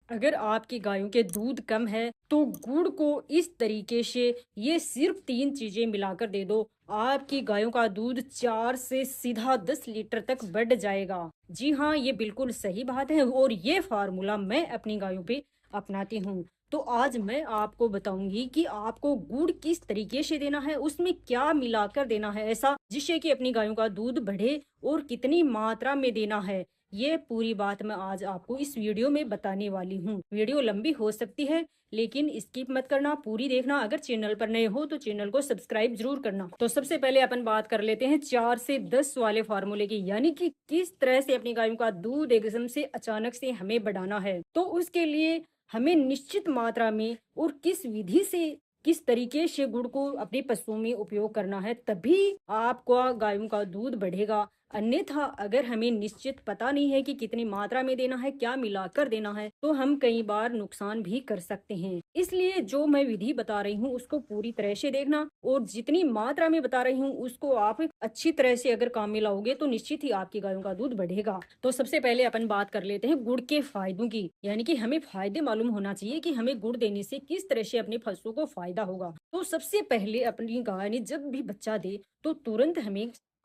अगर आपकी गायों के दूध कम है तो गुड़ को इस तरीके से ये सिर्फ 3 चीजें मिलाकर दे दो। आपकी गायों का दूध 4 से सीधा 10 लीटर तक बढ़ जाएगा। जी हाँ, ये बिल्कुल सही बात है और ये फार्मूला मैं अपनी गायों पे अपनाती हूँ। तो आज मैं आपको बताऊंगी कि आपको गुड़ किस तरीके से देना है, उसमें क्या मिलाकर देना है ऐसा जिससे कि अपनी गायों का दूध बढ़े और कितनी मात्रा में देना है। ये पूरी बात मैं आज आपको इस वीडियो में बताने वाली हूँ। वीडियो लंबी हो सकती है लेकिन स्किप मत करना, पूरी देखना। अगर चैनल पर नए हो तो चैनल को सब्सक्राइब जरूर करना। तो सबसे पहले अपन बात कर लेते हैं 4 से 10 वाले फार्मूले की, यानी कि किस तरह से अपनी गायों का दूध एकदम से अचानक से हमें बढ़ाना है। तो उसके लिए हमें निश्चित मात्रा में और किस विधि से, किस तरीके से गुड़ को अपने पशुओं में उपयोग करना है, तभी आपका गायों का दूध बढ़ेगा। अन्यथा अगर हमें निश्चित पता नहीं है कि कितनी मात्रा में देना है, क्या मिलाकर देना है, तो हम कई बार नुकसान भी कर सकते हैं। इसलिए जो मैं विधि बता रही हूँ उसको पूरी तरह से देखना और जितनी मात्रा में बता रही हूँ उसको आप अच्छी तरह से अगर काम में लाओगे तो निश्चित ही आपकी गायों का दूध बढ़ेगा। तो सबसे पहले अपन बात कर लेते हैं गुड़ के फायदों की, यानी कि हमें फायदे मालूम होना चाहिए कि हमें गुड़ देने से किस तरह से अपने पशुओं को फायदा होगा। तो सबसे पहले अपनी गाय ने जब भी बच्चा दे तो तुरंत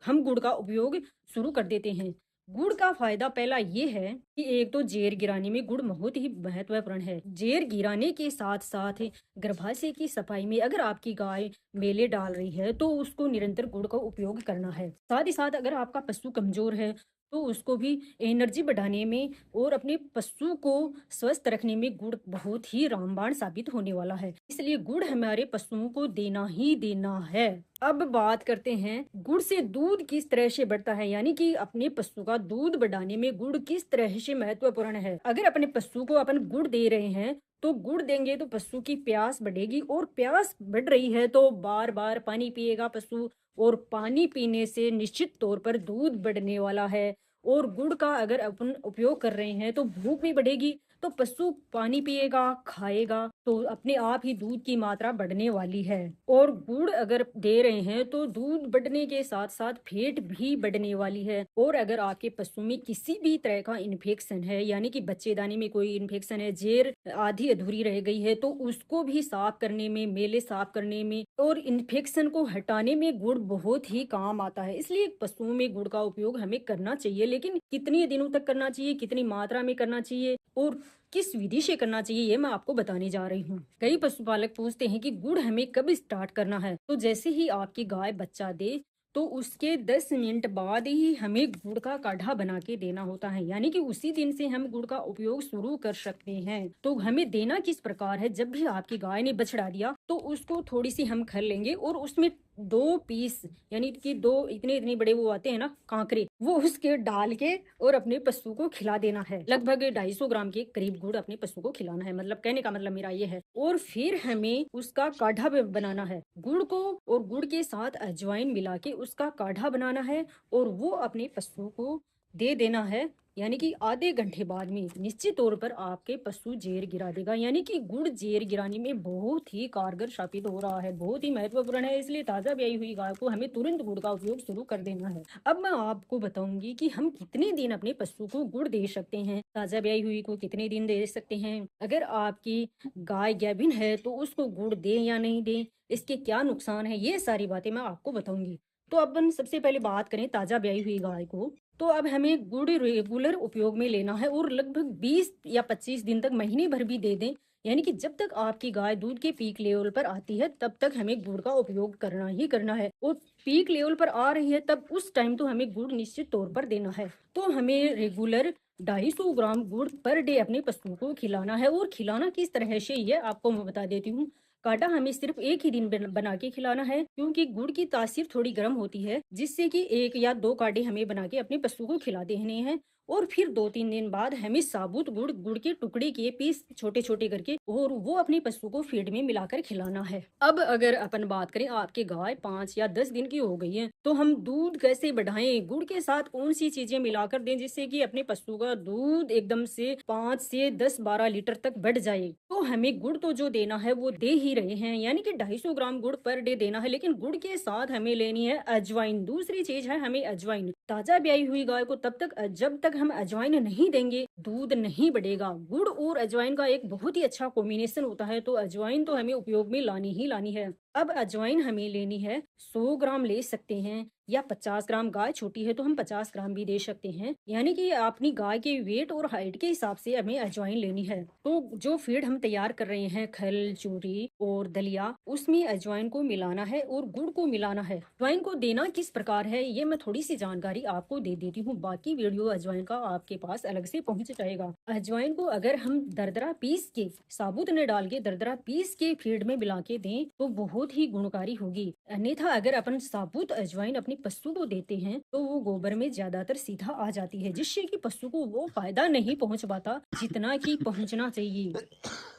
हम गुड़ का उपयोग शुरू कर देते हैं। गुड़ का फायदा पहला ये है कि एक तो जेर गिराने में गुड़ बहुत ही महत्वपूर्ण है। जेर गिराने के साथ साथ गर्भाशय की सफाई में अगर आपकी गाय मेले डाल रही है तो उसको निरंतर गुड़ का उपयोग करना है। साथ ही साथ अगर आपका पशु कमजोर है तो उसको भी एनर्जी बढ़ाने में और अपने पशु को स्वस्थ रखने में गुड़ बहुत ही रामबाण साबित होने वाला है। इसलिए गुड़ हमारे पशुओं को देना ही देना है। अब बात करते हैं गुड़ से दूध किस तरह से बढ़ता है, यानी कि अपने पशु का दूध बढ़ाने में गुड़ किस तरह से महत्वपूर्ण है। अगर अपने पशु को अपन गुड़ दे रहे हैं तो गुड़ देंगे तो पशु की प्यास बढ़ेगी और प्यास बढ़ रही है तो बार बार पानी पिएगा पशु, और पानी पीने से निश्चित तौर पर दूध बढ़ने वाला है। और गुड़ का अगर अपन उपयोग कर रहे हैं तो भूख भी बढ़ेगी, तो पशु पानी पिएगा, खाएगा तो अपने आप ही दूध की मात्रा बढ़ने वाली है। और गुड़ अगर दे रहे हैं तो दूध बढ़ने के साथ साथ फैट भी बढ़ने वाली है। और अगर आपके पशु में किसी भी तरह का इन्फेक्शन है, यानी कि बच्चेदानी में कोई इन्फेक्शन है, जेर आधी अधूरी रह गई है, तो उसको भी साफ करने में, मेले साफ करने में और इन्फेक्शन को हटाने में गुड़ बहुत ही काम आता है। इसलिए पशुओं में गुड़ का उपयोग हमें करना चाहिए, लेकिन कितने दिनों तक करना चाहिए, कितनी मात्रा में करना चाहिए और किस विधि से करना चाहिए, ये मैं आपको बताने जा रही हूँ। कई पशुपालक पूछते हैं कि गुड़ हमें कब स्टार्ट करना है। तो जैसे ही आपकी गाय बच्चा दे तो उसके 10 मिनट बाद ही हमें गुड़ का काढ़ा बना के देना होता है, यानी कि उसी दिन से हम गुड़ का उपयोग शुरू कर सकते हैं। तो हमें देना किस प्रकार है, जब भी आपकी गाय ने बछड़ा दिया तो उसको थोड़ी सी हम खल लेंगे और उसमें 2 पीस, यानी कि 2 इतने इतने बड़े वो आते हैं ना कांकरे, वो उसके डाल के और अपने पशु को खिला देना है। लगभग 250 ग्राम के करीब गुड़ अपने पशु को खिलाना है, मतलब कहने का मतलब मेरा ये है। और फिर हमें उसका काढ़ा बनाना है। गुड़ को और गुड़ के साथ अजवाइन मिला के उसका काढ़ा बनाना है और वो अपने पशु को दे देना है। यानी कि आधे घंटे बाद में निश्चित तौर पर आपके पशु जेर गिरा देगा। यानी कि गुड़ जेर गिराने में बहुत ही कारगर साबित हो रहा है, बहुत ही महत्वपूर्ण है। इसलिए ताजा ब्याई हुई गाय को हमें तुरंत गुड़ का उपयोग शुरू कर देना है। अब मैं आपको बताऊंगी कि हम कितने दिन अपने पशु को गुड़ दे सकते हैं, ताजा ब्याई हुई को कितने दिन दे सकते हैं। अगर आपकी गाय गैबिन है तो उसको गुड़ दें या नहीं दें, इसके क्या नुकसान है, ये सारी बातें मैं आपको बताऊंगी। तो अब हम सबसे पहले बात करें ताजा ब्याई हुई गाय को, तो अब हमें गुड़ रेगुलर उपयोग में लेना है और लगभग 20 या 25 दिन तक, महीने भर भी दे दें। यानी कि जब तक आपकी गाय दूध के पीक लेवल पर आती है तब तक हमें गुड़ का उपयोग करना ही करना है। और पीक लेवल पर आ रही है तब उस टाइम तो हमें गुड़ निश्चित तौर पर देना है। तो हमें रेगुलर 250 ग्राम गुड़ पर डे अपने पशुओं को खिलाना है। और खिलाना किस तरह से, ये आपको मैं बता देती हूँ। काढ़ा हमें सिर्फ एक ही दिन बना के खिलाना है, क्योंकि गुड़ की तासीर थोड़ी गर्म होती है, जिससे कि 1 या 2 काढ़े हमें बना के अपने पशु को खिला देने हैं। और फिर 2-3 दिन बाद हमें साबुत गुड़, गुड़ के टुकड़े किए पीस छोटे छोटे करके, और वो अपने पशु को फीड में मिलाकर खिलाना है। अब अगर अपन बात करें आपकी गाय 5 या 10 दिन की हो गई है तो हम दूध कैसे बढ़ाएं, गुड़ के साथ कौन सी चीजें मिलाकर दें जिससे कि अपने पशु का दूध एकदम से 5 से 10-12 लीटर तक बढ़ जाए। तो हमें गुड़ तो जो देना है वो दे ही रहे हैं, यानी कि 250 ग्राम गुड़ पर डे देना है, लेकिन गुड़ के साथ हमें लेनी है अजवाइन। दूसरी चीज है हमें अजवाइन। ताजा ब्याई हुई गाय को तब तक, जब तक हम अजवाइन नहीं देंगे दूध नहीं बढ़ेगा। गुड़ और अजवाइन का एक बहुत ही अच्छा कॉम्बिनेशन होता है, तो अजवाइन तो हमें उपयोग में लानी ही लानी है। अब अजवाइन हमें लेनी है, 100 ग्राम ले सकते हैं या 50 ग्राम। गाय छोटी है तो हम 50 ग्राम भी दे सकते हैं, यानी कि अपनी गाय के वेट और हाइट के हिसाब से हमें अजवाइन लेनी है। तो जो फीड हम तैयार कर रहे हैं, खल, चूरी और दलिया, उसमें अजवाइन को मिलाना है और गुड़ को मिलाना है। अजवाइन को देना किस प्रकार है, ये मैं थोड़ी सी जानकारी आपको दे देती हूँ। बाकी वीडियो अजवाइन का आपके पास अलग से पहुंच जाएगा। अजवाइन को अगर हम दरदरा पीस के, साबुत न डाल के दरदरा पीस के फीड में मिला के दें तो बहुत ही गुणकारी होगी। अन्यथा अगर अपन साबुत अजवाइन अपने पशु को देते हैं तो वो गोबर में ज्यादातर सीधा आ जाती है, जिससे कि पशु को वो फायदा नहीं पहुंच पाता जितना कि पहुंचना चाहिए।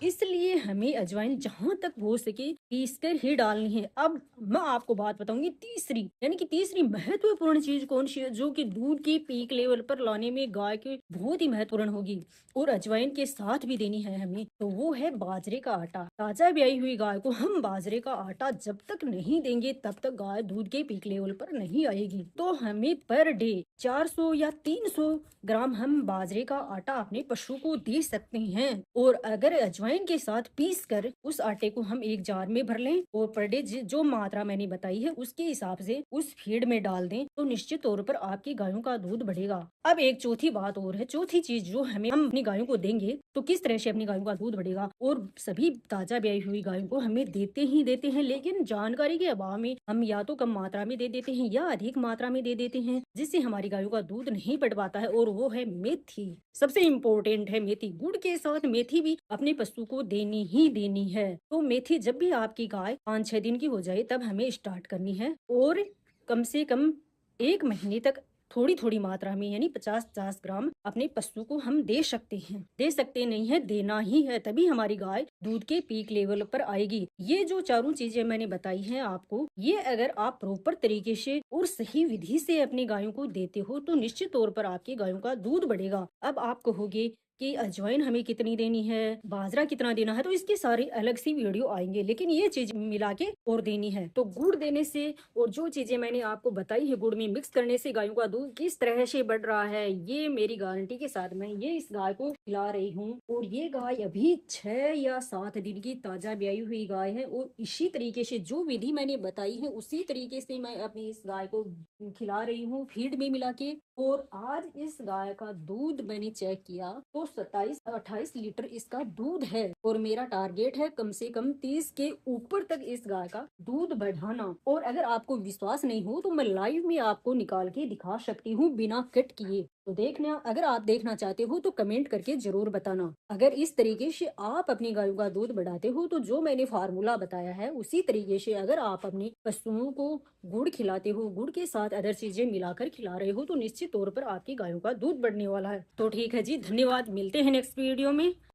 इसलिए हमें अजवाइन जहां तक हो सके पीस कर ही डालनी है। अब मैं आपको बात बताऊंगी तीसरी, यानी कि तीसरी महत्वपूर्ण चीज कौन सी है, जो कि दूध की पीक लेवल पर लाने में गाय के बहुत ही महत्वपूर्ण होगी और अजवाइन के साथ भी देनी है हमें, तो वो है बाजरे का आटा। ताजा ब्याई हुई गाय को हम बाजरे का आटा जब तक नहीं देंगे तब तक गाय दूध के पीक लेवल पर नहीं आएगी। तो हमें पर डे 400 या 300 ग्राम हम बाजरे का आटा अपने पशु को दे सकते हैं। और अगर अजवाइन के साथ पीस कर उस आटे को हम एक जार में भर लें और पर डे जो मात्रा मैंने बताई है उसके हिसाब से उस फीड में डाल दें, तो निश्चित तौर पर आपकी गायों का दूध बढ़ेगा। अब एक चौथी बात और है, चौथी चीज जो हम अपनी गायों को देंगे तो किस तरह से अपनी गायों का दूध बढ़ेगा। और सभी ताजा ब्याई हुई गायों को हमें देते ही देते हैं, लेकिन जानकारी के अभाव में हम या तो कम मात्रा में दे देते हैं या अधिक मात्रा में दे देते हैं, जिससे हमारी गायों का दूध नहीं बढ़ पाता है। और वो है मेथी। सबसे इम्पोर्टेंट है मेथी। गुड़ के साथ मेथी भी अपने पशु को देनी ही देनी है। तो मेथी जब भी आपकी गाय 5-6 दिन की हो जाए तब हमें स्टार्ट करनी है और कम से कम 1 महीने तक थोड़ी थोड़ी मात्रा में, यानी 50-50 ग्राम अपने पशु को हम दे सकते हैं। दे सकते नहीं है, देना ही है, तभी हमारी गाय दूध के पीक लेवल पर आएगी। ये जो चारों चीजें मैंने बताई हैं आपको, ये अगर आप प्रॉपर तरीके से और सही विधि से अपनी गायों को देते हो तो निश्चित तौर पर आपकी गायों का दूध बढ़ेगा। अब आप कहोगे कि अजवाइन हमें कितनी देनी है, बाजरा कितना देना है, तो इसके सारे अलग सी वीडियो आएंगे, लेकिन ये चीज मिला के और देनी है। तो गुड़ देने से और जो चीजें मैंने आपको बताई है गुड़ में मिक्स करने से गायों का दूध किस तरह से बढ़ रहा है, ये मेरी गारंटी के साथ मैं ये इस गाय को खिला रही हूँ। और ये गाय अभी 6 या 7 दिन की ताजा ब्याई हुई गाय है और इसी तरीके से जो विधि मैंने बताई है उसी तरीके से मैं अपनी इस गाय को खिला रही हूँ फीड में मिला के। और आज इस गाय का दूध मैंने चेक किया तो 27-28 लीटर इसका दूध है और मेरा टारगेट है कम से कम 30 के ऊपर तक इस गाय का दूध बढ़ाना। और अगर आपको विश्वास नहीं हो तो मैं लाइव में आपको निकाल के दिखा सकती हूँ बिना कट किए। तो देखना, अगर आप देखना चाहते हो तो कमेंट करके जरूर बताना। अगर इस तरीके से आप अपनी गायों का दूध बढ़ाते हो तो जो मैंने फार्मूला बताया है उसी तरीके से अगर आप अपने पशुओं को गुड़ खिलाते हो, गुड़ के साथ अदर चीजें मिलाकर खिला रहे हो, तो निश्चित तौर पर आपकी गायों का दूध बढ़ने वाला है। तो ठीक है जी, धन्यवाद, मिलते हैं नेक्स्ट वीडियो में।